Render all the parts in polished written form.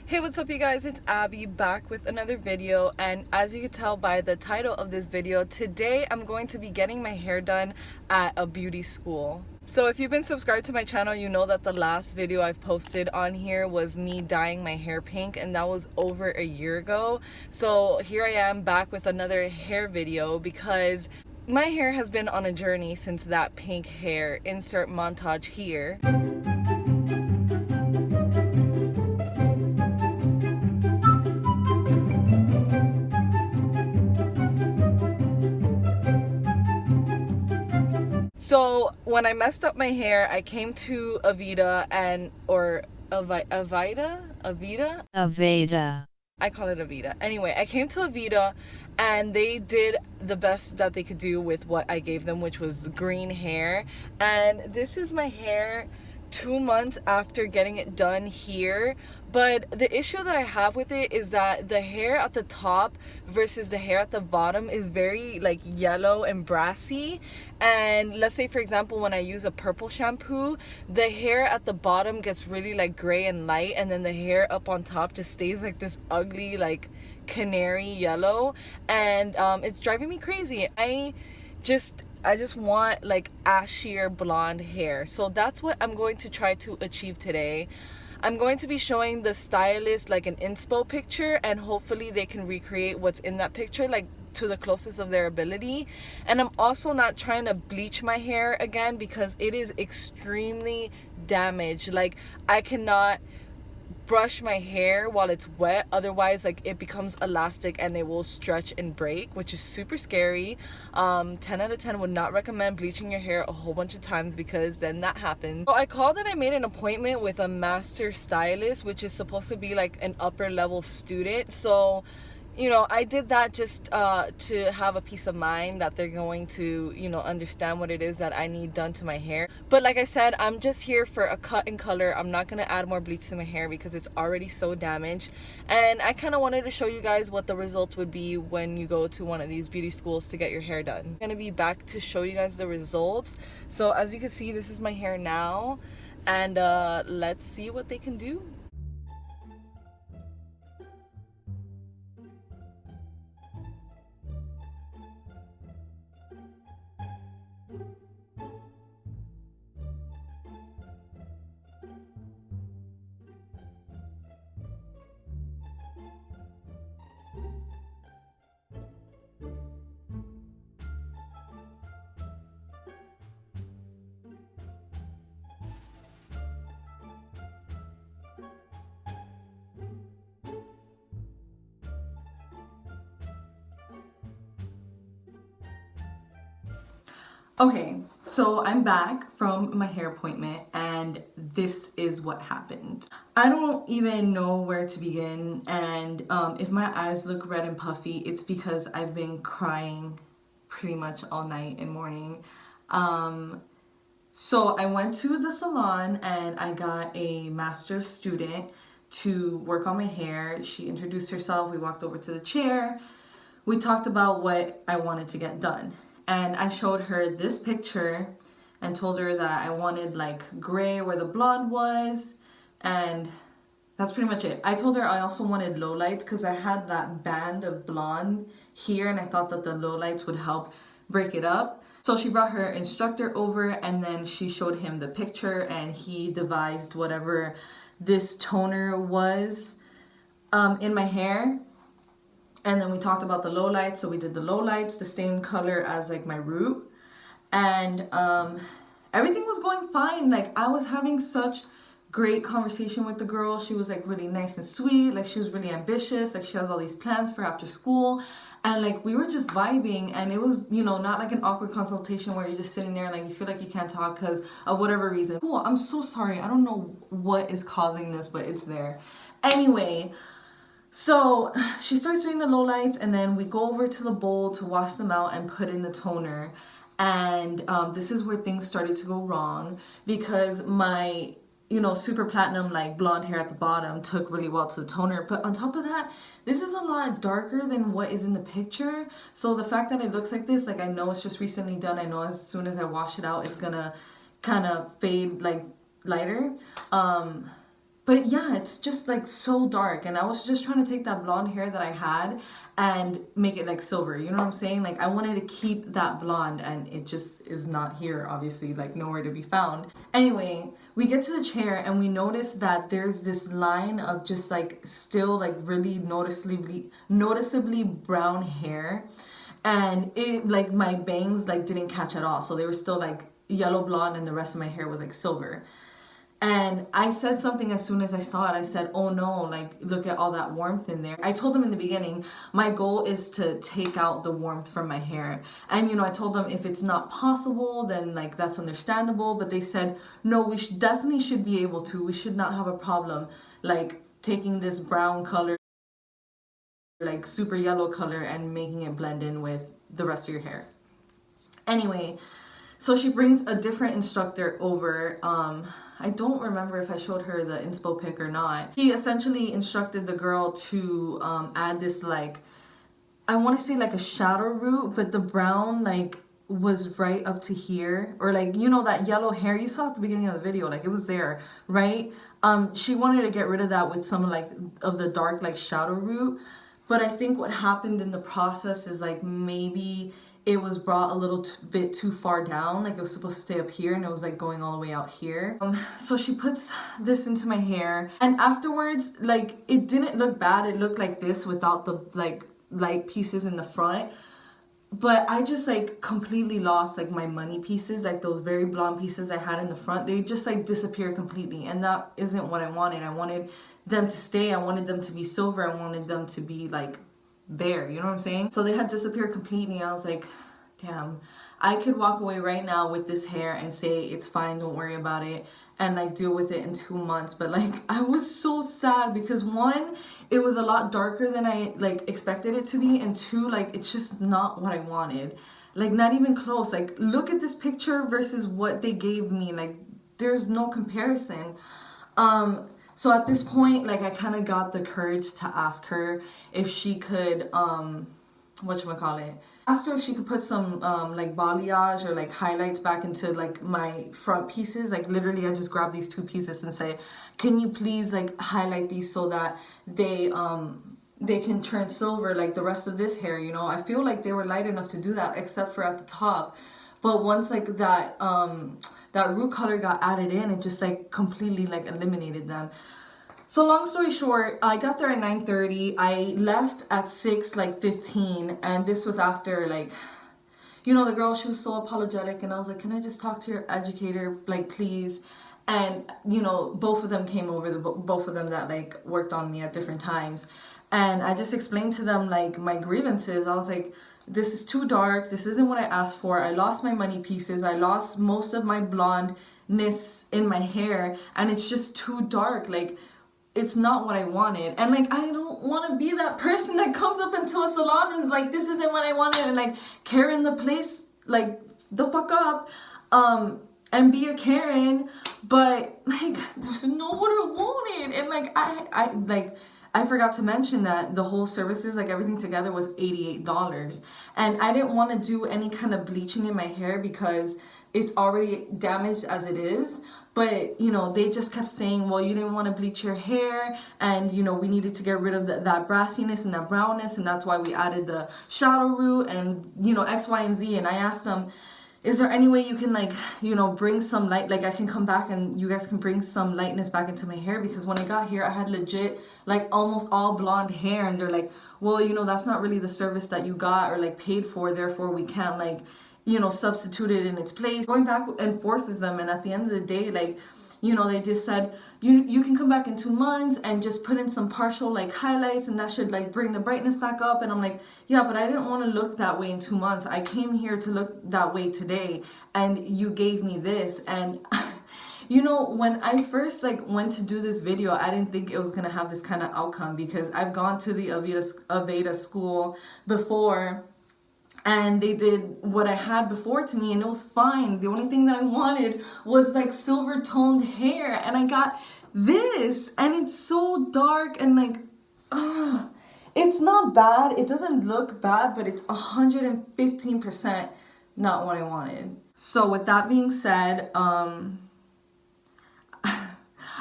Hey, what's up you guys? It's Abby back with another video, and as you can tell by the title of this video, today I'm going to be getting my hair done at a beauty school. So if you've been subscribed to my channel, you know that the last video I've posted on here was me dyeing my hair pink, and that was over a year ago. So here I am back with another hair video because my hair has been on a journey since that pink hair. Insert montage here. So when I messed up my hair, I came to Aveda Aveda. I call it Aveda. Anyway, I came to Aveda and they did the best that they could do with what I gave them, which was green hair. And this is my hair 2 months after getting it done here. But the issue that I have with it is that the hair at the top versus the hair at the bottom is very like yellow and brassy. And let's say for example, when I use a purple shampoo, the hair at the bottom gets really like gray and light, and then the hair up on top just stays like this ugly like canary yellow, and it's driving me crazy. I just want like ashier blonde hair. So that's what I'm going to try to achieve today. I'm going to be showing the stylist like an inspo picture, and hopefully they can recreate what's in that picture like to the closest of their ability. And I'm also not trying to bleach my hair again because it is extremely damaged. Like I cannot brush my hair while it's wet, otherwise like it becomes elastic and it will stretch and break, which is super scary. 10 out of 10 would not recommend bleaching your hair a whole bunch of times because then that happens. So I called and I made an appointment with a master stylist, which is supposed to be like an upper level student. So you know, I did that just to have a peace of mind that they're going to, you know, understand what it is that I need done to my hair. But like I said, I'm just here for a cut and color. I'm not going to add more bleach to my hair because it's already so damaged. And I kind of wanted to show you guys what the results would be when you go to one of these beauty schools to get your hair done. I'm going to be back to show you guys the results. So as you can see, this is my hair now. And let's see what they can do. Okay, so I'm back from my hair appointment and this is what happened. I don't even know where to begin, and if my eyes look red and puffy, it's because I've been crying pretty much all night and morning. So I went to the salon and I got a master's student to work on my hair. She introduced herself, we walked over to the chair, we talked about what I wanted to get done. And I showed her this picture and told her that I wanted like gray where the blonde was, and that's pretty much it. I told her I also wanted lowlights because I had that band of blonde here and I thought that the lowlights would help break it up. So she brought her instructor over and then she showed him the picture and he devised whatever this toner was in my hair. And then we talked about the lowlights, so we did the lowlights, the same color as like my root. And everything was going fine. Like I was having such great conversation with the girl. She was like really nice and sweet. Like she was really ambitious. Like she has all these plans for after school. And like we were just vibing, and it was, you know, not like an awkward consultation where you're just sitting there and like you feel like you can't talk because of whatever reason. Cool, I'm so sorry. I don't know what is causing this, but it's there. Anyway, so she starts doing the lowlights and then we go over to the bowl to wash them out and put in the toner. And this is where things started to go wrong because my, you know, super platinum like blonde hair at the bottom took really well to the toner. But on top of that, this is a lot darker than what is in the picture. So the fact that it looks like this, like I know it's just recently done. I know as soon as I wash it out, it's gonna kind of fade like lighter. But yeah, it's just like so dark, and I was just trying to take that blonde hair that I had and make it like silver, you know what I'm saying? Like I wanted to keep that blonde, and it just is not here, obviously, like nowhere to be found. Anyway, we get to the chair and we notice that there's this line of just like still like really noticeably brown hair, and it like my bangs like didn't catch at all, so they were still like yellow blonde and the rest of my hair was like silver. And I said something as soon as I saw it. I said, oh no, like, look at all that warmth in there. I told them in the beginning, my goal is to take out the warmth from my hair. And, you know, I told them if it's not possible, then, like, that's understandable. But they said, no, we definitely should be able to. We should not have a problem, like, taking this brown color, like, super yellow color, and making it blend in with the rest of your hair. Anyway, so she brings a different instructor over. I don't remember if I showed her the inspo pic or not. He essentially instructed the girl to add this, like, I want to say like a shadow root, but the brown like was right up to here, or like, you know, that yellow hair you saw at the beginning of the video, like it was there, right? She wanted to get rid of that with some like of the dark like shadow root, but I think what happened in the process is like maybe it was brought a little bit too far down, like it was supposed to stay up here and it was like going all the way out here. So she puts this into my hair, and afterwards, like, it didn't look bad. It looked like this without the like light pieces in the front, but I just like completely lost like my money pieces, like those very blonde pieces I had in the front. They just like disappeared completely, and that isn't what I wanted. I wanted them to stay. I wanted them to be silver. I wanted them to be like there, you know what I'm saying? So they had disappeared completely. I was like, damn, I could walk away right now with this hair and say it's fine, don't worry about it, and like deal with it in 2 months. But like I was so sad because one, it was a lot darker than I like expected it to be, and two, like it's just not what I wanted. Like not even close. Like look at this picture versus what they gave me. Like there's no comparison. So at this point, like I kind of got the courage to ask her if she could, whatchamacallit, asked her if she could put some like balayage or like highlights back into like my front pieces. Like literally I just grabbed these 2 pieces and say, can you please like highlight these so that they can turn silver like the rest of this hair, you know? I feel like they were light enough to do that except for at the top. But once like that root color got added in, it just like completely like eliminated them. So long story short, I got there at 9:30. I left at 6:15, and this was after like, you know, the girl, she was so apologetic, and I was like, can I just talk to your educator, like please? And you know, both of them came over, both of them that like worked on me at different times, and I just explained to them like my grievances. I was like, this is too dark, this isn't what I asked for. I lost my money pieces, I lost most of my blondness in my hair, and it's just too dark. Like it's not what I wanted. And like I don't want to be that person that comes up into a salon and is like, this isn't what I wanted, and like Karen the place like the fuck up and be a Karen. But like there's no what I wanted. And like I forgot to mention that the whole services, like everything together, was $88. And I didn't want to do any kind of bleaching in my hair because it's already damaged as it is. But, you know, they just kept saying, well, you didn't want to bleach your hair, and, you know, we needed to get rid of that brassiness and that brownness, and that's why we added the shadow root and, you know, X, Y, and Z. And I asked them, is there any way you can, like, you know, bring some light, like I can come back and you guys can bring some lightness back into my hair? Because when I got here, I had legit, like, almost all blonde hair, and they're like, well, you know, that's not really the service that you got or, like, paid for, therefore we can't, like, you know, substitute it in its place. Going back and forth with them, and at the end of the day, like, you know, they just said, you can come back in 2 months and just put in some partial like highlights, and that should like bring the brightness back up. And I'm like, yeah, but I didn't want to look that way in 2 months. I came here to look that way today, and you gave me this. And you know, when I first like went to do this video, I didn't think it was gonna have this kind of outcome, because I've gone to the Aveda school before, and they did what I had before to me, and it was fine. The only thing that I wanted was like silver toned hair, and I got this, and it's so dark, and like, it's not bad. It doesn't look bad, but it's 115% not what I wanted. So with that being said,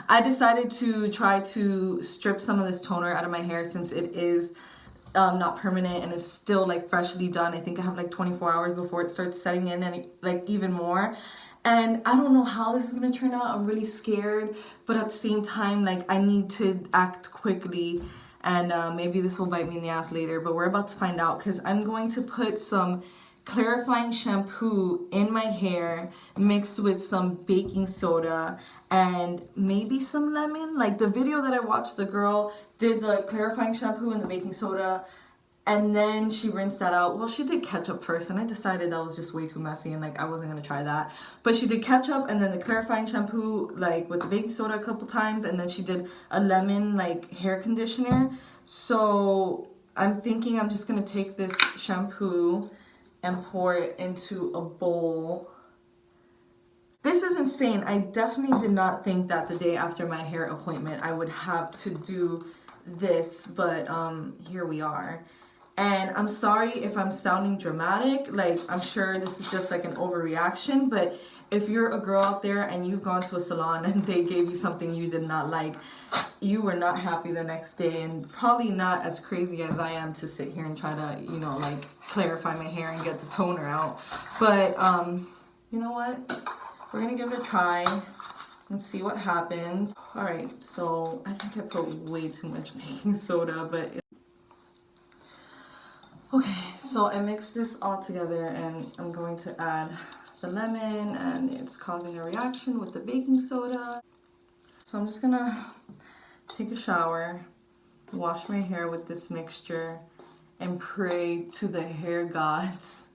I decided to try to strip some of this toner out of my hair since it is not permanent and it's still like freshly done. I think I have like 24 hours before it starts setting in, and like even more. And I don't know how this is gonna turn out. I'm really scared, but at the same time, like I need to act quickly, and maybe this will bite me in the ass later, but we're about to find out, because I'm going to put some clarifying shampoo in my hair mixed with some baking soda and maybe some lemon. Like the video that I watched, the girl did the clarifying shampoo and the baking soda, and then she rinsed that out. Well, she did ketchup first, and I decided that was just way too messy and like I wasn't gonna try that. But she did ketchup and then the clarifying shampoo like with the baking soda a couple times, and then she did a lemon like hair conditioner. So I'm thinking I'm just gonna take this shampoo and pour it into a bowl. This is insane. I definitely did not think that the day after my hair appointment I would have to do this, but here we are. And I'm sorry if I'm sounding dramatic. Like, I'm sure this is just like an overreaction, but if you're a girl out there and you've gone to a salon and they gave you something you did not like, you were not happy the next day, and probably not as crazy as I am to sit here and try to, you know, like clarify my hair and get the toner out. But you know what? We're gonna give it a try and see what happens. All right, so I think I put way too much baking soda, but okay, so I mixed this all together and I'm going to add the lemon, and it's causing a reaction with the baking soda. So I'm just gonna take a shower, wash my hair with this mixture, and pray to the hair gods.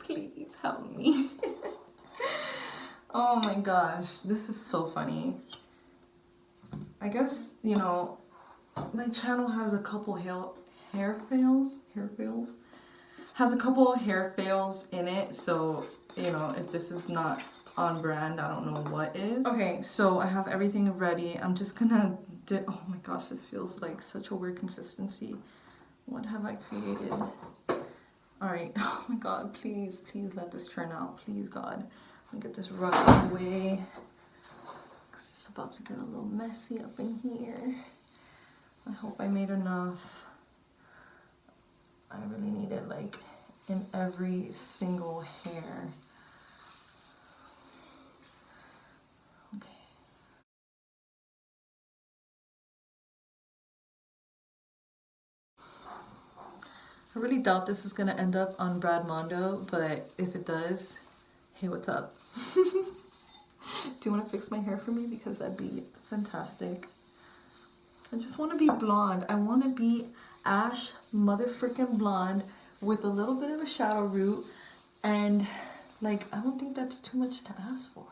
Please help me. Oh my gosh, this is so funny. I guess, you know, my channel has a couple hair fails has a couple hair fails in it, so you know, if this is not on brand, I don't know what is. Okay, so I have everything ready. I'm just gonna oh my gosh, this feels like such a weird consistency. What have I created? All right, oh my god, please let this turn out, please God. I'll get this rug away because it's about to get a little messy up in here. I hope I made enough. I really need it like in every single hair. Okay. I really doubt this is gonna end up on Mondo, but if it does, hey, what's up? Do you want to fix my hair for me? Because that'd be fantastic. I just want to be blonde. I want to be ash motherfucking blonde with a little bit of a shadow root, and like I don't think that's too much to ask for.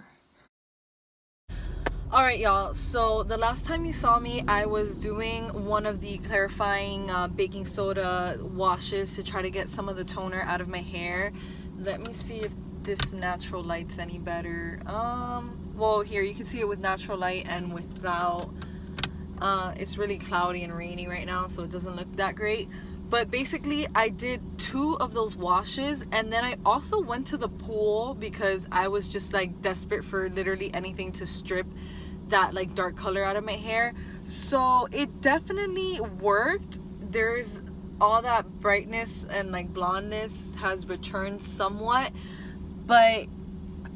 Alright y'all, so the last time you saw me I was doing one of the clarifying baking soda washes to try to get some of the toner out of my hair. Let me see if this natural light's any better. Well, here you can see it with natural light and without. It's really cloudy and rainy right now, so it doesn't look that great. But basically I did 2 of those washes, and then I also went to the pool because I was just like desperate for literally anything to strip that like dark color out of my hair. So it definitely worked. There's all that brightness and like blondness has returned somewhat, but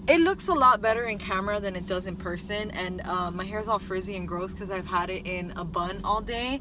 it looks a lot better in camera than it does in person. And my hair's all frizzy and gross because I've had it in a bun all day.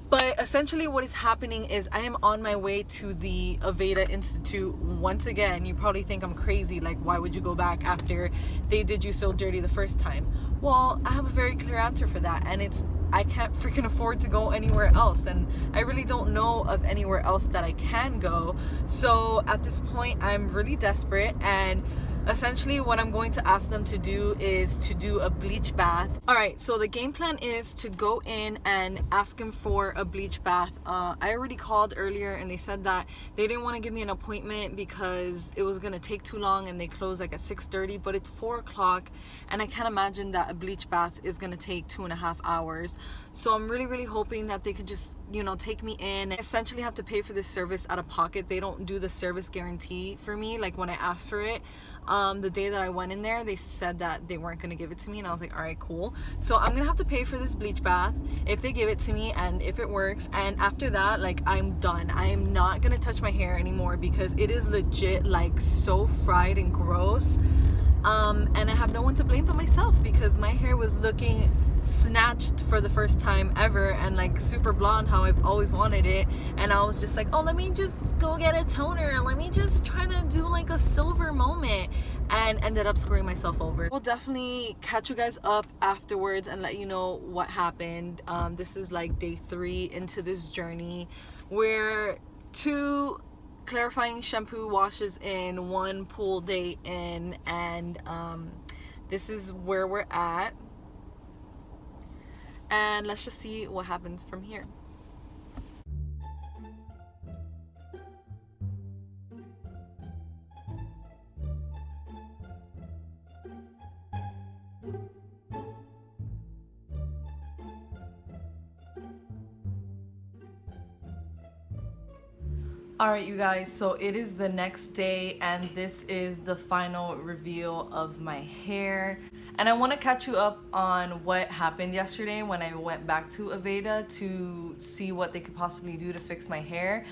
But essentially what is happening is I am on my way to the Aveda Institute once again. You probably think I'm crazy, like why would you go back after they did you so dirty the first time? Well, I have a very clear answer for that, and it's I can't freaking afford to go anywhere else, and I really don't know of anywhere else that I can go. So at this point I'm really desperate, and essentially what I'm going to ask them to do is to do a bleach bath. Alright, so the game plan is to go in and ask them for a bleach bath. I already called earlier and they said that they didn't want to give me an appointment because it was going to take too long, and they close like at 6:30, but it's 4 o'clock and I can't imagine that a bleach bath is going to take 2.5 hours. So I'm really hoping that they could just take me in. I essentially have to pay for this service out of pocket. They don't do the service guarantee for me. Like when I asked for it, the day that I went in there, they said that they weren't gonna give it to me, and I was like, all right, cool. So I'm gonna have to pay for this bleach bath if they give it to me and if it works. And after that, like, I'm done. I am not gonna touch my hair anymore because it is legit like so fried and gross. And I have no one to blame but myself because my hair was looking snatched for the first time ever and like super blonde how I've always wanted it, and I was just like, oh, let me just go get a toner, let me just try to do like a silver moment, and ended up screwing myself over. We'll definitely catch you guys up afterwards and let you know what happened. This is like day 3 into this journey. We're 2 clarifying shampoo washes in, 1 pool day in, and this is where we're at. And let's just see what happens from here. Alright, you guys, so it is the next day and this is the final reveal of my hair. And I want to catch you up on what happened yesterday when I went back to Aveda to see what they could possibly do to fix my hair.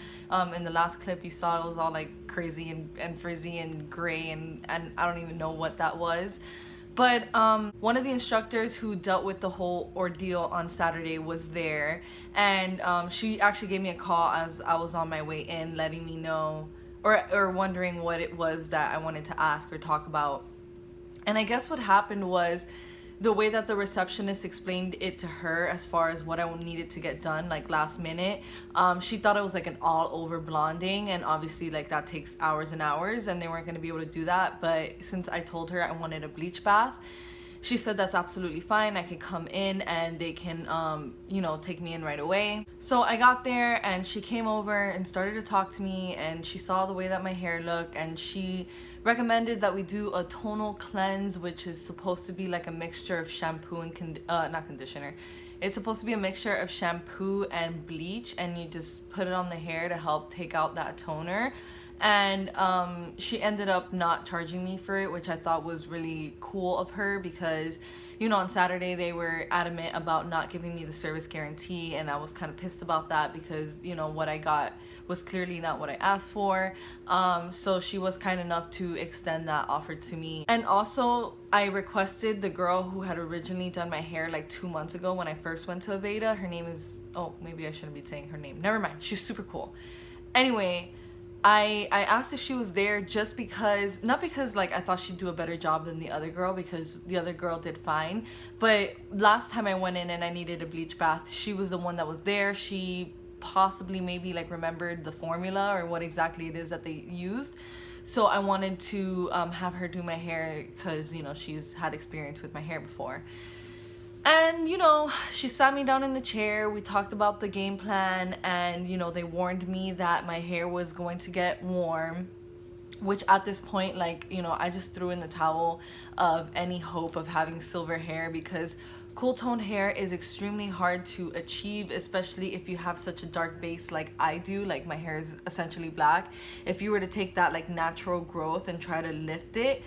In the last clip you saw it was all like crazy and frizzy and gray, and I don't even know what that was. But one of the instructors who dealt with the whole ordeal on Saturday was there, and she actually gave me a call as I was on my way in, letting me know or wondering what it was that I wanted to ask or talk about. And I guess what happened was the way that the receptionist explained it to her as far as what I needed to get done like last minute, she thought it was like an all over blonding, and obviously like that takes hours and hours and they weren't going to be able to do that. But since I told her I wanted a bleach bath, she said that's absolutely fine, I could come in and they can take me in right away. So I got there and she came over and started to talk to me, and she saw the way that my hair looked, and she recommended that we do a tonal cleanse, which is supposed to be like a mixture of shampoo and not conditioner. It's supposed to be a mixture of shampoo and bleach, and you just put it on the hair to help take out that toner. And she ended up not charging me for it, which I thought was really cool of her because, on Saturday they were adamant about not giving me the service guarantee, and I was kind of pissed about that because, what I got was clearly not what I asked for. So she was kind enough to extend that offer to me. And also, I requested the girl who had originally done my hair like 2 months ago when I first went to Aveda. Her name is, oh, maybe I shouldn't be saying her name. Never mind. She's super cool. Anyway, I asked if she was there just because, not because like I thought she'd do a better job than the other girl, because the other girl did fine, but last time I went in and I needed a bleach bath, she was the one that was there. She possibly maybe like remembered the formula or what exactly it is that they used. So I wanted to have her do my hair because, she's had experience with my hair before. And, she sat me down in the chair, we talked about the game plan, and, they warned me that my hair was going to get warm, which at this point, like, I just threw in the towel of any hope of having silver hair because cool toned hair is extremely hard to achieve, especially if you have such a dark base like I do. Like, my hair is essentially black. If you were to take that like natural growth and try to lift it,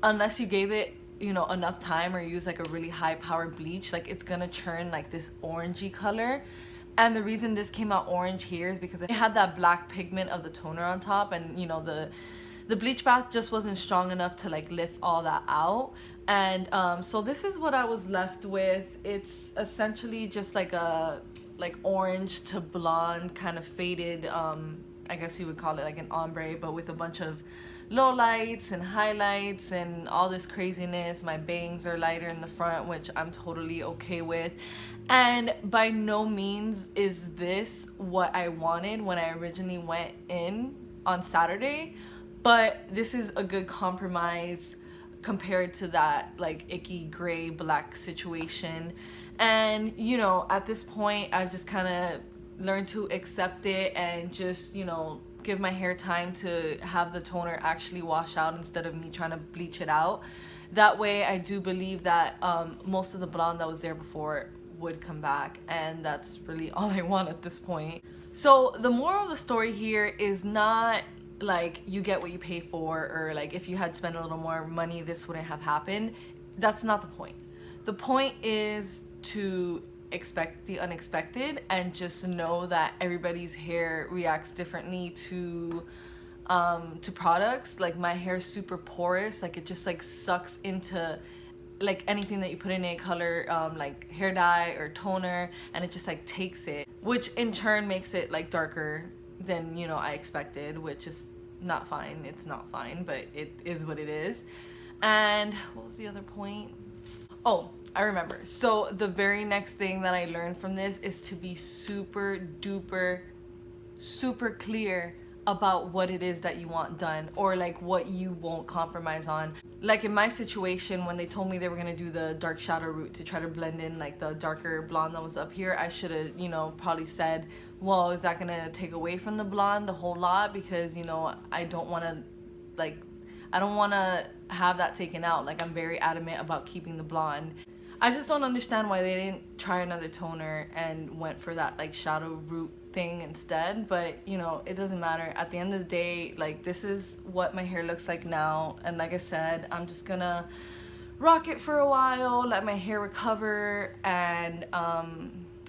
unless you gave it enough time or use like a really high powered bleach, like it's gonna churn like this orangey color. And the reason this came out orange here is because it had that black pigment of the toner on top, and the bleach bath just wasn't strong enough to like lift all that out. And so this is what I was left with. It's essentially just like a orange to blonde kind of faded, I guess you would call it like an ombre, but with a bunch of low lights and highlights and all this craziness. My bangs are lighter in the front, which I'm totally okay with. And by no means is this what I wanted when I originally went in on Saturday, but this is a good compromise compared to that like icky gray black situation. And at this point I've just kind of learned to accept it and just give my hair time to have the toner actually wash out instead of me trying to bleach it out. That way I do believe that most of the blonde that was there before would come back, and that's really all I want at this point. So the moral of the story here is not like you get what you pay for, or like if you had spent a little more money this wouldn't have happened. That's not the point. The point is to expect the unexpected and just know that everybody's hair reacts differently to products. Like my hair is super porous, like it just like sucks into like anything that you put in a color, like hair dye or toner, and it just like takes it, which in turn makes it like darker than, you know, I expected, which is not fine. It's not fine, but it is what it is. And what was the other point? Oh, I remember. So the very next thing that I learned from this is to be super duper super clear about what it is that you want done, or like what you won't compromise on. Like in my situation, when they told me they were gonna do the dark shadow route to try to blend in like the darker blonde that was up here, I should have, you know, probably said, well, is that gonna take away from the blonde a whole lot? Because, you know, I don't want to have that taken out. Like I'm very adamant about keeping the blonde. I just don't understand why they didn't try another toner and went for that like shadow root thing instead. But, you know, it doesn't matter. At the end of the day, like this is what my hair looks like now, and like I said, I'm just gonna rock it for a while, let my hair recover, and I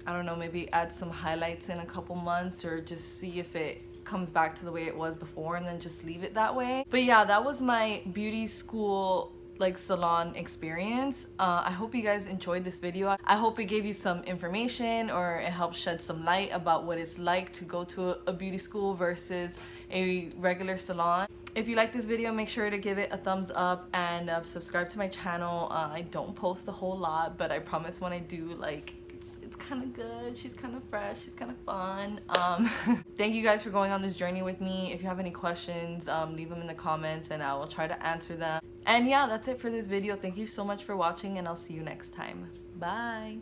don't know, maybe add some highlights in a couple months, or just see if it comes back to the way it was before, and then just leave it that way. But yeah, that was my beauty school like salon experience. I hope you guys enjoyed this video. I hope it gave you some information, or it helped shed some light about what it's like to go to a beauty school versus a regular salon. If you like this video, make sure to give it a thumbs up and subscribe to my channel. I don't post a whole lot, but I promise when I do, like, it's kind of good. She's kind of fresh. She's kind of fun. Thank you guys for going on this journey with me. If you have any questions, leave them in the comments and I will try to answer them. And yeah, that's it for this video. Thank you so much for watching, and I'll see you next time. Bye.